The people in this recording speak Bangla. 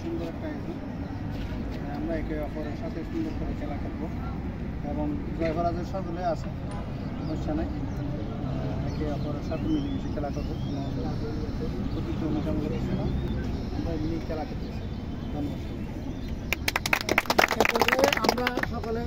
সুন্দর একটা আমরা একে অপরের সাথে সুন্দর করে খেলা খেলবো এবং জয় পরাজয় সকলে আছে, সমস্যা নেই। একে অপরের সাথে মিলেমিশে খেলা করবো, প্রতিটি মোকাবিলা করছি না, আমরা এমনি খেলা খেলতেছি। ধন্যবাদ। আমরা সকলে